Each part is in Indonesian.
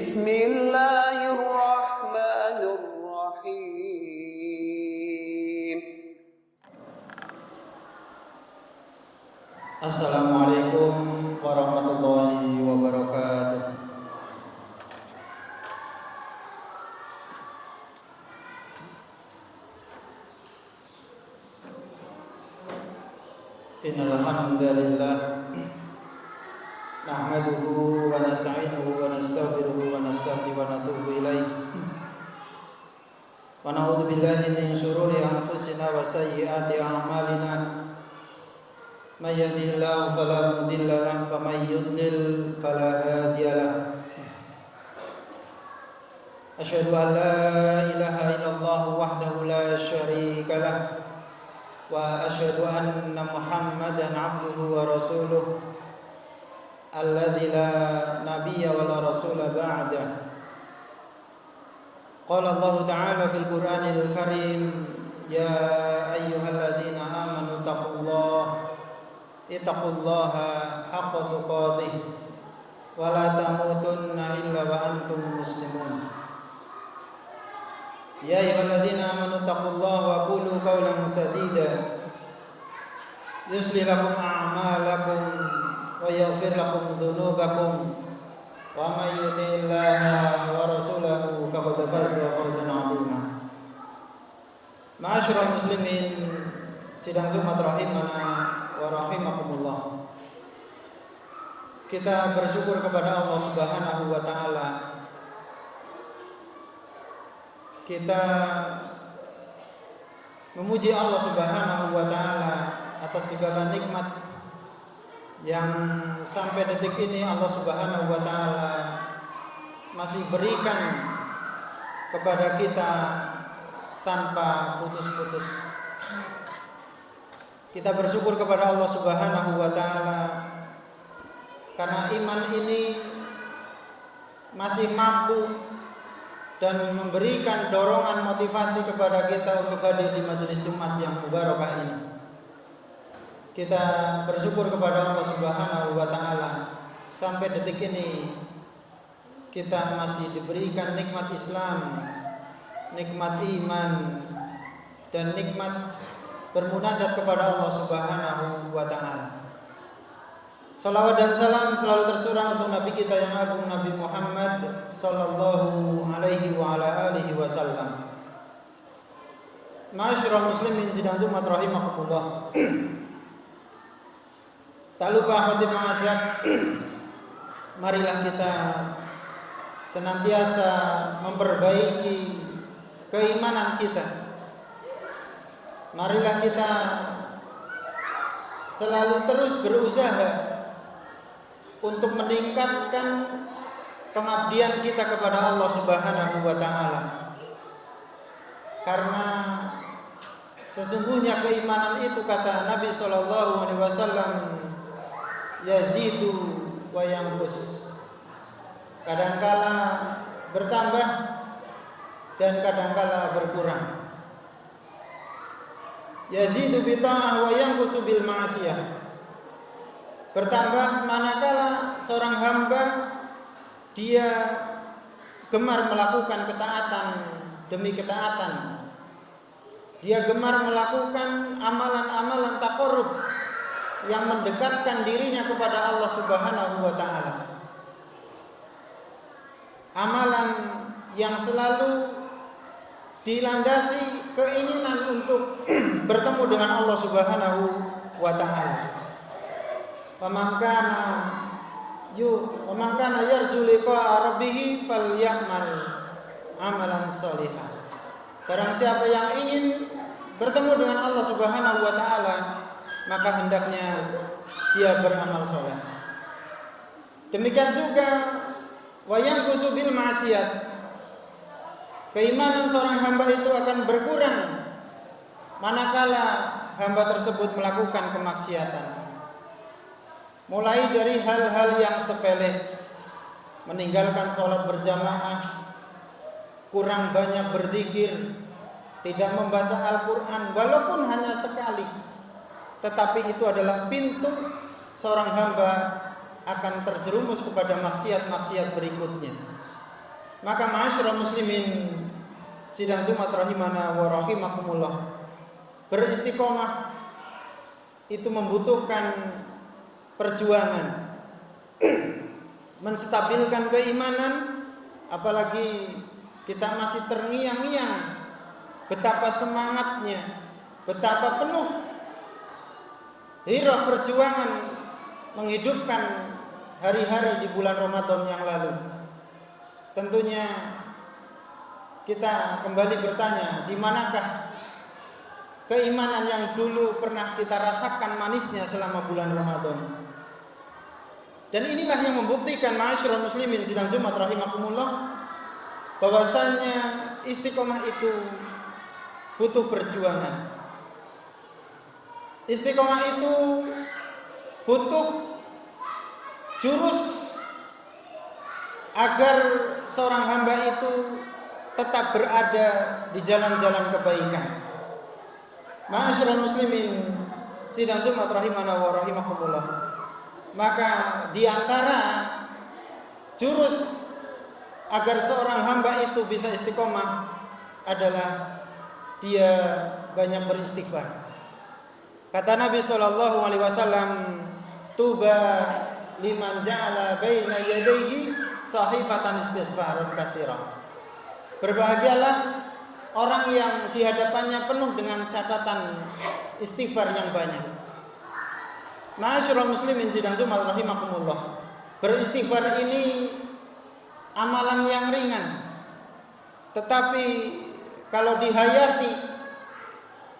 Bismillahirrahmanirrahim. Assalamualaikum warahmatullahi wabarakatuh. Innal hamdalillah nahmaduhu wa nasta'inuhu wa nastaghfiruhu wa nastahdihi wa natubu ilaih. Wa na'udzu billahi min shururi anfusina wa sayyiati a'malina. May yahdihillahu fala mudilla lahu wa may yudlil fala hadiya lahu. Asyhadu an la ilaha illallah wahdahu la syarika lahu wa asyhadu anna Muhammadan abduhu wa rasuluh alladzi la nabiyya wa la rasula ba'dah. Qala Allah ta'ala fil Qur'anil Karim, ya ayyuhalladzina amanu ittaqullaha haqqa tuqatih wa la tamutunna illa wa antum muslimun. Ya ayyuhalladzina amanu ittaqullaha wa qulu qawlan sadida yuslih lakum a'malakum wa yaghfir lakum dhunubakum wa may yuti'illaha wa rasulahu faqad faza fawzan 'azima. Ma'asyiral muslimin, sidang Jumat rahimana wa rahimakumullah. Kita bersyukur kepada Allah Subhanahu wa taala. Kita memuji Allah Subhanahu wa taala atas segala nikmat yang sampai detik ini Allah Subhanahu wa taala masih berikan kepada kita tanpa putus-putus. Kita bersyukur kepada Allah Subhanahu wa taala karena iman ini masih mampu dan memberikan dorongan motivasi kepada kita untuk hadir di majelis Jumat yang mubarakah ini. Kita bersyukur kepada Allah Subhanahu wa taala sampai detik ini kita masih diberikan nikmat Islam, nikmat iman, dan nikmat bermunajat kepada Allah Subhanahu wa taala. Salawat dan salam selalu tercurah untuk Nabi kita yang agung, Nabi Muhammad sallallahu alaihi wa ala alihi wasallam. Ma'asyiral muslimin, sidang Jumat rahimakumullah. Tak lupa khatib mengajak, marilah kita senantiasa memperbaiki keimanan kita. Marilah kita selalu terus berusaha untuk meningkatkan pengabdian kita kepada Allah Subhanahu wa taala. Karena sesungguhnya keimanan itu, kata Nabi sallallahu alaihi wasallam, yazidu wa yanqus. Kadangkala bertambah dan kadangkala berkurang. Yazidu bi ta'ah wa yanqusu bil ma'siyah. Bertambah manakala seorang hamba dia gemar melakukan ketaatan demi ketaatan. Dia gemar melakukan amalan-amalan taqarrub yang mendekatkan dirinya kepada Allah Subhanahu wa taala. Amalan yang selalu dilandasi keinginan untuk bertemu dengan Allah Subhanahu wa taala. Wa man kana yarju liqa'a rabbih falyamal amalan shalihan. Barang siapa yang ingin bertemu dengan Allah Subhanahu wa taala, maka hendaknya dia beramal saleh. Demikian juga wa yanqusu bil ma'siyat. Keimanan seorang hamba itu akan berkurang manakala hamba tersebut melakukan kemaksiatan. Mulai dari hal-hal yang sepele, meninggalkan sholat berjamaah, kurang banyak berzikir, tidak membaca Al-Quran walaupun hanya sekali, tetapi itu adalah pintu seorang hamba akan terjerumus kepada maksiat-maksiat berikutnya. Maka ma'asyiral muslimin sidang Jumat rahimana wa rahimakumullah, beristiqomah itu membutuhkan perjuangan. Menstabilkan keimanan, apalagi kita masih terngiang-ngiang betapa semangatnya, betapa penuh hirah perjuangan menghidupkan hari-hari di bulan Ramadan yang lalu. Tentunya kita kembali bertanya, di manakah keimanan yang dulu pernah kita rasakan manisnya selama bulan Ramadan? Dan inilah yang membuktikan ma'asyiral muslimin sidang Jumat rahimakumullah, bahwasanya istiqomah itu butuh perjuangan. Istiqomah itu butuh jurus agar seorang hamba itu tetap berada di jalan-jalan kebaikan. Ma'asyiral muslimin sidang Jumat rahimana wa rahimakumullah, maka di antara jurus agar seorang hamba itu bisa istiqomah adalah dia banyak beristighfar. Kata Nabi SAW, tuba liman ja'ala baina yadayhi sahifatan istighfarun katsira. Berbahagialah orang yang di hadapannya penuh dengan catatan istighfar yang banyak. Ma'asyiral muslimin sidang Jumat rahimakumullah, beristighfar ini amalan yang ringan, tetapi kalau dihayati,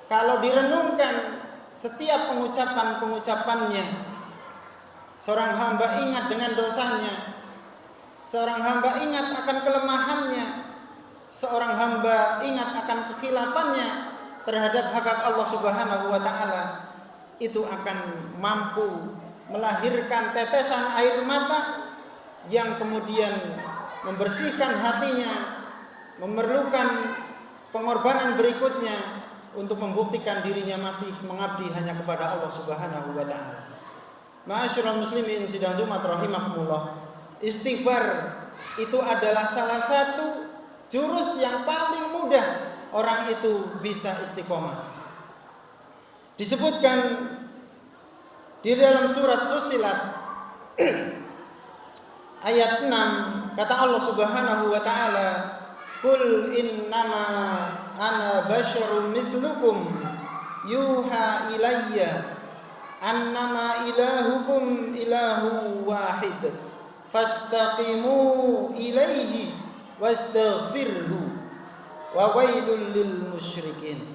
kalau direnungkan setiap pengucapannya, seorang hamba ingat dengan dosanya, seorang hamba ingat akan kelemahannya, seorang hamba ingat akan kekhilafannya terhadap hak Allah Subhanahu wa taala, itu akan mampu melahirkan tetesan air mata yang kemudian membersihkan hatinya, memerlukan pengorbanan berikutnya untuk membuktikan dirinya masih mengabdi hanya kepada Allah Subhanahu wa taala. Ma'asyiral muslimin sidang Jumat rahimakumullah, istighfar itu adalah salah satu jurus yang paling mudah orang itu bisa istiqomah. Disebutkan di dalam surat Fussilat ayat 6, kata Allah Subhanahu wa taala, "Qul innama ana basyarum mithlukum yuha ilayya annama ilahukum ilahu wahid fastaqimu ilaihi wastaghfirhu wa wailul lil musyrikin."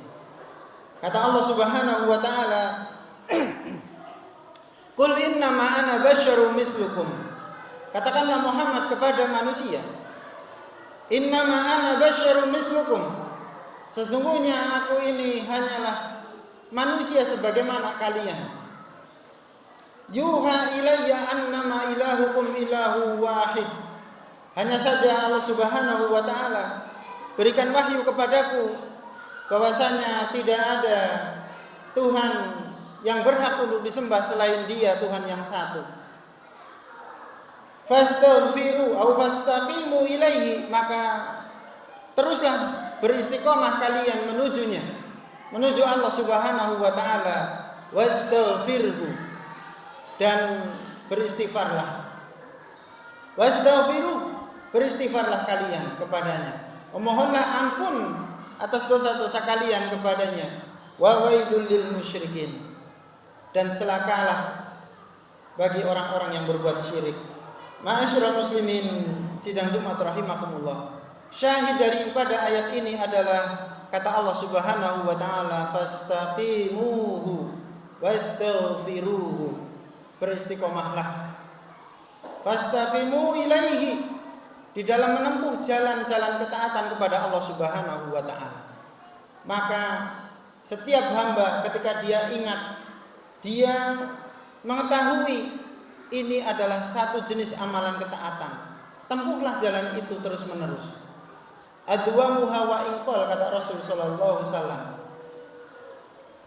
Kata Allah Subhanahu wa taala, "Qul innama ana basyarum mislukum." Katakanlah Muhammad kepada manusia, "Innama ana basyarum mislukum." Sesungguhnya aku ini hanyalah manusia sebagaimana kalian. Yuha ilayya annama ilahukum ilahu wahid. Hanya saja Allah Subhanahu wa taala berikan wahyu kepadaku bahwasanya tidak ada Tuhan yang berhak untuk disembah selain Dia, Tuhan yang satu. Fastaghfiru au fastaqimu ilaihi, maka teruslah beristiqomah kalian menuju Allah Subhanahu wa taala, wastaghfirhu, dan beristighfarlah. Wastaghfiru, beristighfarlah kalian kepadanya. Memohonlah ampun atas dosa-dosa kalian kepadanya. Wa wailul lil musyrikin, dan celakalah bagi orang-orang yang berbuat syirik. Ma'asyiral muslimin sidang Jumat rahimakumullah, syahid daripada ayat ini adalah kata Allah Subhanahu wa taala, fastaqimuhu wastaghfiruhu, beristiqomahlah, fastaqimu ilaihi, di dalam menempuh jalan-jalan ketaatan kepada Allah Subhanahu wa taala. Maka setiap hamba ketika dia ingat, dia mengetahui ini adalah satu jenis amalan ketaatan, tempuhlah jalan itu terus-menerus. Adwamuha wa inqal, kata Rasul sallallahu alaihi wasallam.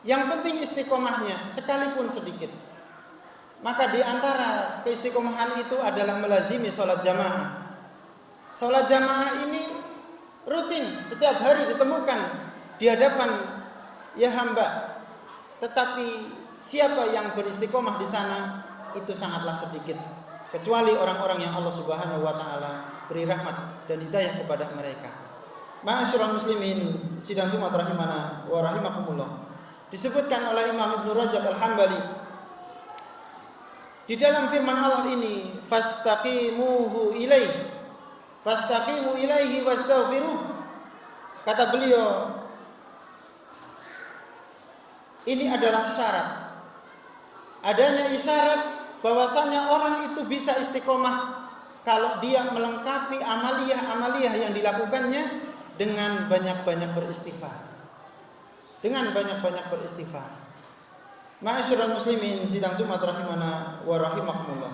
Yang penting istiqomahnya sekalipun sedikit. Maka di antara keistiqomahan itu adalah melazimi sholat jamaah. Salat jamaah ini rutin setiap hari ditemukan di hadapan ya hamba. Tetapi siapa yang beristiqomah di sana itu sangatlah sedikit, kecuali orang-orang yang Allah Subhanahu wa taala beri rahmat dan hidayah kepada mereka. Ma'asyiral muslimin, sidang Jumat rahimana wa rahimakumullah. Disebutkan oleh Imam Ibnu Rajab Al-Hambali di dalam firman Allah ini, fastaqimu ilaihi wastaghfiruh. Kata beliau, ini adalah syarat, adanya isyarat bahwasanya orang itu bisa istiqomah kalau dia melengkapi amaliyah yang dilakukannya dengan banyak-banyak beristighfar. Ma'asyiral muslimin, sidang Jumat rahimana wa rahimakumullah.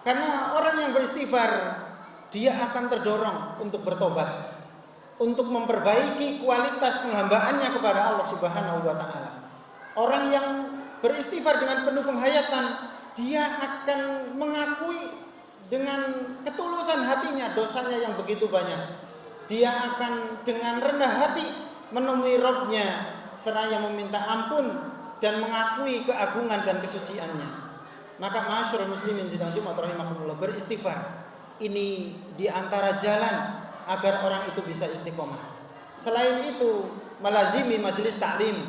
Karena orang yang beristighfar, dia akan terdorong untuk bertobat, untuk memperbaiki kualitas penghambaannya kepada Allah Subhanahu wa taala. Orang yang beristighfar dengan penuh penghayatan, dia akan mengakui dengan ketulusan hatinya dosanya yang begitu banyak. Dia akan dengan rendah hati menemui Rabb-Nya seraya meminta ampun dan mengakui keagungan dan kesuciannya. Maka ma'asyiral muslimin sidang Jumat rahimakumullah, beristighfar ini di antara jalan agar orang itu bisa istiqomah. Selain itu, melazimi majelis taklim,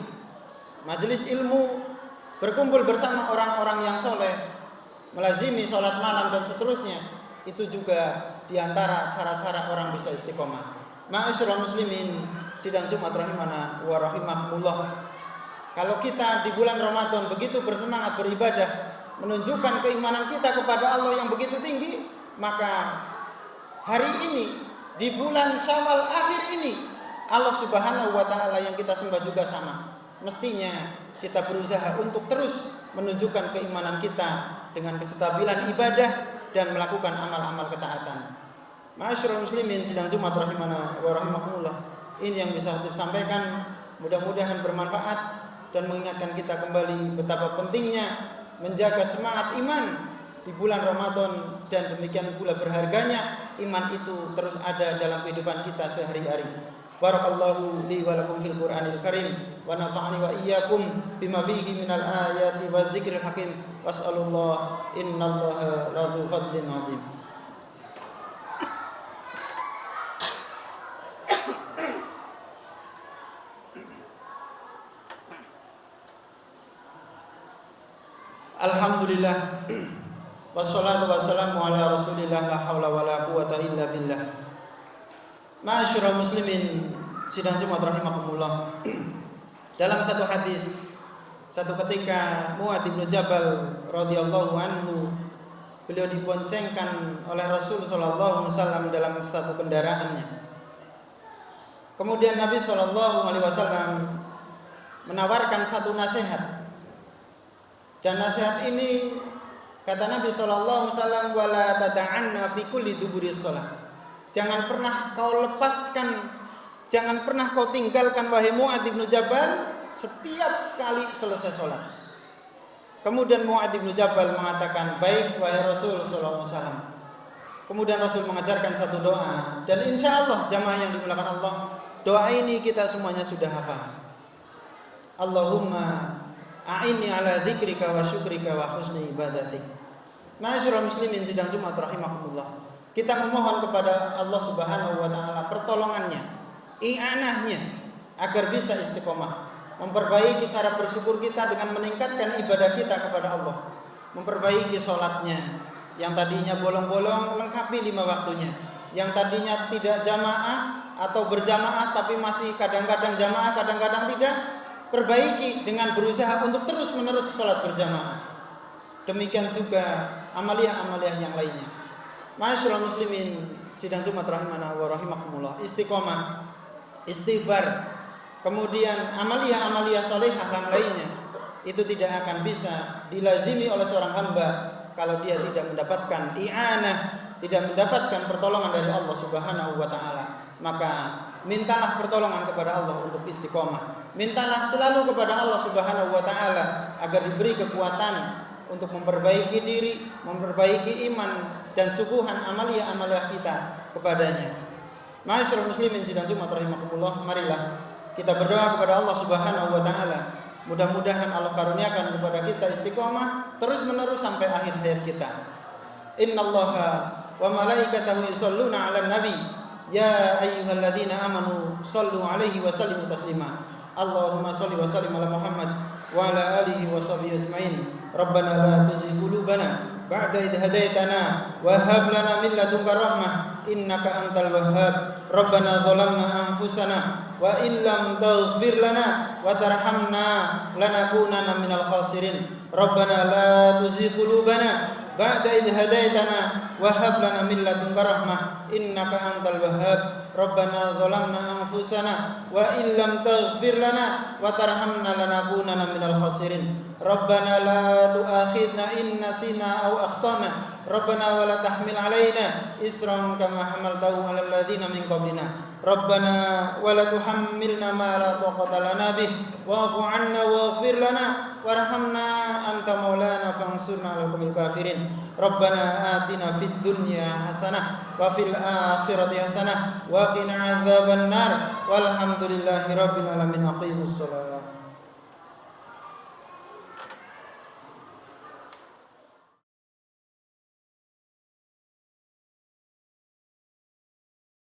majelis ilmu, berkumpul bersama orang-orang yang soleh, melazimi sholat malam dan seterusnya, itu juga di antara cara-cara orang bisa istiqomah. Ma'asyiral muslimin sidang Jumat rahimana wa rahimakumullah. Kalau kita di bulan Ramadan begitu bersemangat beribadah, menunjukkan keimanan kita kepada Allah yang begitu tinggi, maka hari ini di bulan Syawal akhir ini Allah Subhanahu wa taala yang kita sembah juga sama. Mestinya kita berusaha untuk terus menunjukkan keimanan kita dengan kestabilan ibadah dan melakukan amal-amal ketaatan. Ma'asyiral muslimin sidang Jumat rahimana wa rahimakumullah. Ini yang bisa saya sampaikan, mudah-mudahan bermanfaat dan mengingatkan kita kembali betapa pentingnya menjaga semangat iman di bulan Ramadan, dan demikian pula berharganya iman itu terus ada dalam kehidupan kita sehari-hari. Barakallahu li wa lakum fil Qur'anil Karim wa nafa'ani wa iyyakum bima fihi minal ayati wa dzikril hakim. Was'alullah innallaha ladzu fadlin 'adzim. Alhamdulillah, wassalatu wassalamu ala rasulillah, la hawla wa la quwata illa billah. Ma'asyiral muslimin sidang Jumat rahimakumullah. Dalam satu hadis, satu ketika Mu'adz bin Jabal radhiyallahu anhu, beliau diboncengkan oleh Rasul sallallahu alaihi wasallam dalam satu kendaraannya. Kemudian Nabi sallallahu alaihi wasallam menawarkan satu nasihat. Dan nasihat ini, kata Nabi sallallahu alaihi wasallam, wala tada'anna fi kulli duburis shalah. Jangan pernah kau lepaskan, jangan pernah kau tinggalkan wahai Mu'adz bin Jabal setiap kali selesai salat. Kemudian Mu'adz bin Jabal mengatakan, baik wahai Rasul sallallahu alaihi wasallam. Kemudian Rasul mengajarkan satu doa, dan insyaallah jamaah yang dimuliakan Allah, doa ini kita semuanya sudah hafal. Allahumma a'inni ala dzikrika wa syukrika wa husni ibadatik. Ma'asyiral muslimin sidang Jumat rahimakumullah. Kita memohon kepada Allah Subhanahu wa taala pertolongannya, i'anahnya agar bisa istiqomah, memperbaiki cara bersyukur kita dengan meningkatkan ibadah kita kepada Allah, memperbaiki sholatnya yang tadinya bolong-bolong lengkapi 5 waktunya, yang tadinya tidak jamaah atau berjamaah tapi masih kadang-kadang jamaah kadang-kadang tidak, perbaiki dengan berusaha untuk terus-menerus sholat berjamaah. Demikian juga amaliyah-amaliyah yang lainnya. Ma'asyiral muslimin sidang Jumat rahimana wa rahimakumullah. Istiqomah, istighfar, kemudian amaliyah-amaliyah salehah yang lainnya, itu tidak akan bisa dilazimi oleh seorang hamba kalau dia tidak mendapatkan i'anah, tidak mendapatkan pertolongan dari Allah Subhanahu wa taala. Maka mintalah pertolongan kepada Allah untuk istiqomah. Mintalah selalu kepada Allah Subhanahu wa taala agar diberi kekuatan untuk memperbaiki diri, memperbaiki iman dan subuhan amaliyah-amaliyah kita, kepadanya. Ma'asyiral muslimin sidang Jumat rahimakumullah, marilah kita berdoa kepada Allah Subhanahu wa taala. Mudah-mudahan Allah karuniakan kepada kita istiqomah terus-menerus sampai akhir hayat kita. Innallaha wa malaikatahu yusholluna 'alan nabi ya ayyuhalladzina amanu shallu 'alaihi wa sallimu taslima. Allahumma shalli wa sallim ala Muhammad wa ala alihi wa sahbihi ajmain. Rabbana la tuzigh qulubana ba'da idh hadaitana wa hab lana min ladunka rahmah innaka antal wahhab. Rabbana zalamna anfusana wa illam taghfir lana wa tarhamna lanakunanna minal khasirin. Rabbana la tuzigh qulubana ba'da idh hadaitana wa hab lana min ladunka rahmah innaka antal wahhab. Rabbana zalamna anfusana wa illam taghfir lana wa tarhamna lanakunanna minal khasirin. Rabbana la tu'akhidna in nasina aw akhtana. Rabbana wa la tahmil 'alaina isran kama hamaltahu 'alal ladzina min qablina. Rabbana wa la tuhammilna ma la taqata lana bih wa'fu 'anna waghfir lana warhamna anta maulana fansurna 'alal qawmil kafirin. Rabbana atina fid dunya hasanah wa fil akhirati hasanah wa qina adzabannar walhamdulillahi rabbil alamin. Aqimus shalah.